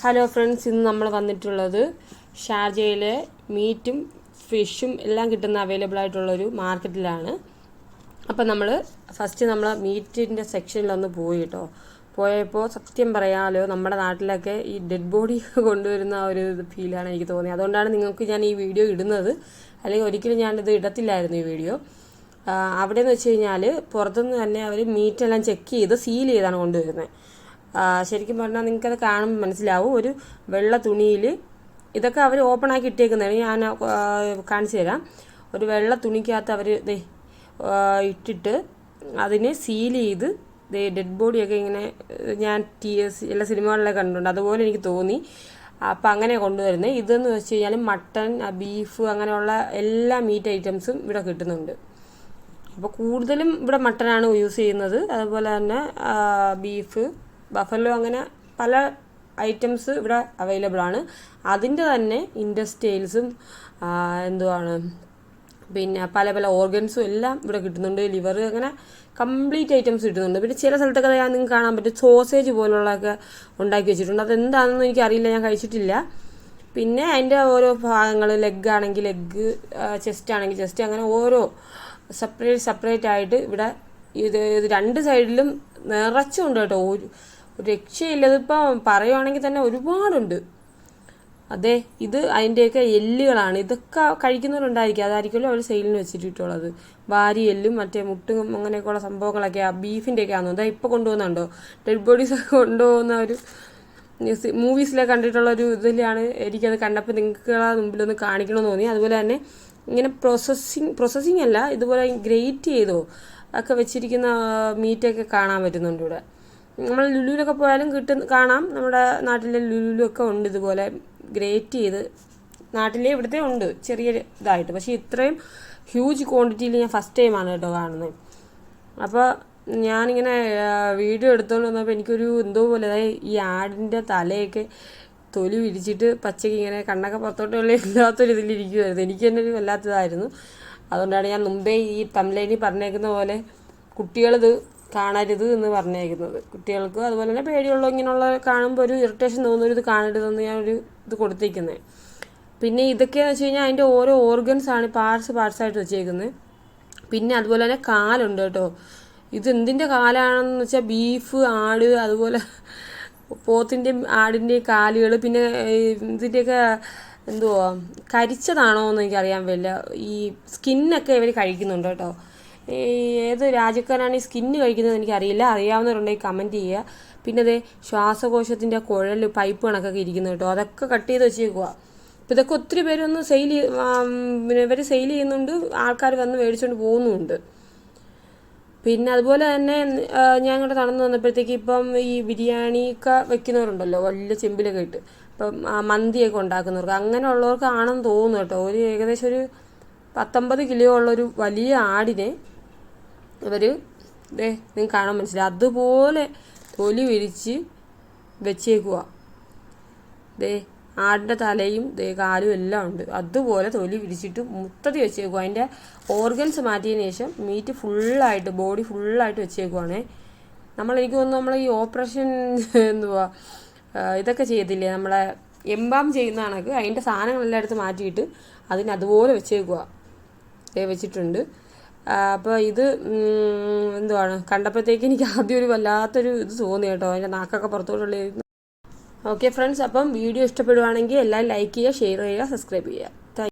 Hello friends, ഇന്ന് നമ്മൾ വന്നിട്ടുള്ളത് ഷാർജയിലെ മീറ്റും ഫിഷും എല്ലാം കിട്ടുന്ന അവൈലബിൾ ആയിട്ടുള്ളൊരു മാർക്കറ്റിലാണ്. അപ്പം നമ്മൾ മീറ്റിൻ്റെ സെക്ഷനിലൊന്ന് പോയി കേട്ടോ. പോയപ്പോൾ സത്യം പറയാമല്ലോ, നമ്മുടെ നാട്ടിലൊക്കെ ഈ ഡെഡ് ബോഡി കൊണ്ടുവരുന്ന ഒരു ഫീലാണ് എനിക്ക് തോന്നിയത്. അതുകൊണ്ടാണ് നിങ്ങൾക്ക് ഞാൻ ഈ വീഡിയോ ഇടുന്നത്. അല്ലെങ്കിൽ ഒരിക്കലും ഞാനിത് ഇടത്തില്ലായിരുന്നു ഈ വീഡിയോ. അവിടെ എന്ന് വെച്ച് കഴിഞ്ഞാൽ പുറത്തുനിന്ന് തന്നെ അവർ മീറ്റെല്ലാം ചെക്ക് ചെയ്ത് സീൽ ചെയ്താണ് കൊണ്ടുവരുന്നത്. ശരിക്കും പറഞ്ഞാൽ നിങ്ങൾക്കത് കാണുമ്പോൾ മനസ്സിലാവും. ഒരു വെള്ള തുണിയിൽ ഇതൊക്കെ അവർ ഓപ്പൺ ആക്കി ഇട്ടേക്കുന്നതാണ്. ഞാൻ കാണിച്ചു തരാം. ഒരു വെള്ള തുണിക്കകത്ത് അവർ ഇട്ടിട്ട് അതിനെ സീൽ ചെയ്ത് ഡെഡ് ബോഡിയൊക്കെ ഇങ്ങനെ ഞാൻ എല്ലാ സിനിമകളിലൊക്കെ കണ്ടിട്ടുണ്ട്. അതുപോലെ എനിക്ക് തോന്നി. അപ്പം അങ്ങനെ കൊണ്ടുവരുന്നത്. ഇതെന്ന് വെച്ച് കഴിഞ്ഞാൽ മട്ടൺ, ബീഫ് അങ്ങനെയുള്ള എല്ലാ മീറ്റ് ഐറ്റംസും ഇവിടെ കിട്ടുന്നുണ്ട്. അപ്പോൾ കൂടുതലും ഇവിടെ മട്ടനാണ് യൂസ് ചെയ്യുന്നത്. അതുപോലെ തന്നെ ബീഫ്, ബഫല്ലോ, അങ്ങനെ പല ഐറ്റംസ് ഇവിടെ അവൈലബിൾ ആണ്. അതിൻ്റെ തന്നെ ഇൻഡസ്റ്റൈൽസും പിന്നെ പല പല ഓർഗൻസും എല്ലാം ഇവിടെ കിട്ടുന്നുണ്ട്. ലിവർ, അങ്ങനെ കംപ്ലീറ്റ് ഐറ്റംസ് കിട്ടുന്നുണ്ട്. പിന്നെ ചില സ്ഥലത്തൊക്കെ നിങ്ങൾക്ക് കാണാൻ പറ്റും സോസേജ് പോലുള്ളതൊക്കെ ഉണ്ടാക്കി വെച്ചിട്ടുണ്ട്. അതെന്താണെന്ന് എനിക്കറിയില്ല, ഞാൻ കഴിച്ചിട്ടില്ല. പിന്നെ അതിൻ്റെ ഓരോ ഭാഗങ്ങൾ, ലെഗ് ആണെങ്കിൽ ലെഗ്, ചെസ്റ്റ് ആണെങ്കിൽ ചെസ്റ്റ്, അങ്ങനെ ഓരോ സെപ്പറേറ്റ് ആയിട്ട് ഇവിടെ ഇത് രണ്ട് സൈഡിലും നിറച്ചുണ്ട് കേട്ടോ. ഒരു രക്ഷയില്ല. ഇതിപ്പം പറയുവാണെങ്കിൽ തന്നെ ഒരുപാടുണ്ട്. അതെ, ഇത് അതിൻ്റെയൊക്കെ എല്ലുകളാണ്. ഇതൊക്കെ കഴിക്കുന്നവരുണ്ടായിരിക്കും. അതായിരിക്കുമല്ലോ അവർ സെയിലിന് വെച്ചിട്ടുള്ളത്. വാരി എല്ലും മറ്റേ മുട്ടും അങ്ങനെയൊക്കെയുള്ള സംഭവങ്ങളൊക്കെ ബീഫിൻ്റെയൊക്കെ ആണെന്ന്. അതാ ഇപ്പോൾ കൊണ്ടുപോകുന്നുണ്ടോ ഡെഡ് ബോഡീസ് ഒക്കെ കൊണ്ടുപോകുന്ന ഒരു മൂവീസിലൊക്കെ കണ്ടിട്ടുള്ളൊരു ഇതിലാണ് എനിക്കത് കണ്ടപ്പോൾ നിങ്ങൾക്ക് മുമ്പിലൊന്ന് കാണിക്കണമെന്ന് തോന്നി. അതുപോലെ തന്നെ ഇങ്ങനെ പ്രോസസ്സിങ് അല്ല, ഇതുപോലെ ഗ്രേറ്റ് ചെയ്തോ ഒക്കെ വെച്ചിരിക്കുന്ന മീറ്റൊക്കെ കാണാൻ പറ്റുന്നുണ്ട് ഇവിടെ. നമ്മൾ ലുലുവിലൊക്കെ പോയാലും കാണാം. നമ്മുടെ നാട്ടിലെ ലുലുവിലൊക്കെ ഉണ്ട് ഇതുപോലെ ഗ്രേറ്റ് ചെയ്ത്. നാട്ടിലെ ഇവിടുത്തെ ഉണ്ട് ചെറിയ ഇതായിട്ട്. പക്ഷേ ഇത്രയും ഹ്യൂജ് ക്വാണ്ടിറ്റിയിൽ ഞാൻ ഫസ്റ്റ് ടൈമാണ് കേട്ടോ കാണുന്നത്. അപ്പോൾ ഞാനിങ്ങനെ വീഡിയോ എടുത്തുകൊണ്ട് വന്നപ്പോൾ എനിക്കൊരു എന്തോ പോലെ, അതായത് ഈ ആടിൻ്റെ തലയൊക്കെ തൊലി വിരിച്ചിട്ട് പച്ചയ്ക്ക് ഇങ്ങനെ കണ്ണൊക്കെ പുറത്തോട്ടുള്ള ഇല്ലാത്തൊരു ഇതിലിരിക്കുമായിരുന്നു. എനിക്ക് തന്നെ ഒരു വല്ലാത്തതായിരുന്നു. അതുകൊണ്ടാണ് ഞാൻ മുമ്പേ ഈ തംബ്ലൈനിൽ പറഞ്ഞേക്കുന്ന പോലെ കുട്ടികളിത് കാണരുത് എന്ന് പറഞ്ഞേക്കുന്നത്. കുട്ടികൾക്ക് അതുപോലെ തന്നെ പേടിയുള്ള ഇങ്ങനെയുള്ള കാണുമ്പോൾ ഒരു ഇറിറ്റേഷൻ തോന്നുന്നൊരു ഇത് കാണരുതെന്ന് ഞാനൊരു ഇത് കൊടുത്തേക്കുന്നത്. പിന്നെ ഇതൊക്കെയെന്ന് വെച്ച് കഴിഞ്ഞാൽ അതിൻ്റെ ഓരോ ഓർഗൻസാണ് പാർട്സായിട്ട് വെച്ചേക്കുന്നത്. പിന്നെ അതുപോലെ തന്നെ കാലുണ്ട് കേട്ടോ. ഇത് എന്തിൻ്റെ കാലാണെന്ന് വെച്ചാൽ ബീഫ്, ആട്, അതുപോലെ പോത്തിൻ്റെയും ആടിൻ്റെയും കാലുകൾ. പിന്നെ ഇതിൻ്റെയൊക്കെ എന്തുവാ കരിച്ചതാണോ എന്ന് എനിക്കറിയാൻ പറ്റില്ല. ഈ സ്കിന്നൊക്കെ ഇവർ കഴിക്കുന്നുണ്ട് കേട്ടോ. ഏത് രാജ്യക്കാരാണ് ഈ സ്കിന്ന് കഴിക്കുന്നത് എനിക്കറിയില്ല. അറിയാവുന്നവരുണ്ടെങ്കിൽ കമൻറ്റ് ചെയ്യുക. പിന്നെ അതേ ശ്വാസകോശത്തിൻ്റെ കുഴൽ, പൈപ്പ് കണക്കൊക്കെ ഇരിക്കുന്നു കേട്ടോ. അതൊക്കെ കട്ട് ചെയ്ത് വെച്ചേക്കുക. അപ്പോൾ ഇതൊക്കെ ഒത്തിരി പേരൊന്ന് ഇവർ സെയിൽ ചെയ്യുന്നുണ്ട്. ആൾക്കാർ വന്ന് മേടിച്ചുകൊണ്ട് പോകുന്നുമുണ്ട്. പിന്നെ അതുപോലെ തന്നെ ഞാൻ ഇങ്ങോട്ട് നടന്നു വന്നപ്പോഴത്തേക്ക് ഇപ്പം ഈ ബിരിയാണിയൊക്കെ വെക്കുന്നവരുണ്ടല്ലോ, വലിയ ചെമ്പിലൊക്കെ ഇട്ട്. ഇപ്പം മന്തിയൊക്കെ ഉണ്ടാക്കുന്നവർക്ക്, അങ്ങനെയുള്ളവർക്ക് ആണെന്ന് തോന്നുന്നു കേട്ടോ. ഒരു ഏകദേശം ഒരു 19 കിലോ ഉള്ളൊരു വലിയ ആടിനെ ഇവർ നിങ്ങൾക്ക് കാണാൻ മനസ്സിലായി അതുപോലെ തൊലി വിരിച്ച് വെച്ചേക്കുക. ആടിൻ്റെ തലയും കാലും എല്ലാം ഉണ്ട്. അതുപോലെ തൊലി വിരിച്ചിട്ട് മുത്തതി വെച്ചേക്കുക. അതിൻ്റെ ഓർഗൻസ് മാറ്റിയതിന് ശേഷം മീറ്റ് ഫുള്ളായിട്ട്, ബോഡി ഫുള്ളായിട്ട് വെച്ചേക്കുവാണേ. എനിക്ക് തോന്നുന്നു നമ്മൾ ഈ ഓപ്പറേഷൻ ഇതൊക്കെ ചെയ്തില്ലേ, നമ്മളെ എംബാം ചെയ്യുന്ന കണക്ക് അതിൻ്റെ സാധനങ്ങളെല്ലാം എടുത്ത് മാറ്റിയിട്ട് അതുപോലെ വെച്ചേക്കുക വെച്ചിട്ടുണ്ട്. അപ്പോൾ ഇത് കണ്ടപ്പോഴത്തേക്ക് എനിക്ക് ആദ്യം ഒരു വല്ലാത്തൊരു ഇത് തോന്നി കേട്ടോ. അതിൻ്റെ നാക്കൊക്കെ പുറത്തോട്ടുള്ള. ഓക്കെ ഫ്രണ്ട്സ്, അപ്പം വീഡിയോ ഇഷ്ടപ്പെടുവാണെങ്കിൽ എല്ലാവരും ലൈക്ക് ചെയ്യുക, ഷെയർ ചെയ്യുക, സബ്സ്ക്രൈബ് ചെയ്യുക.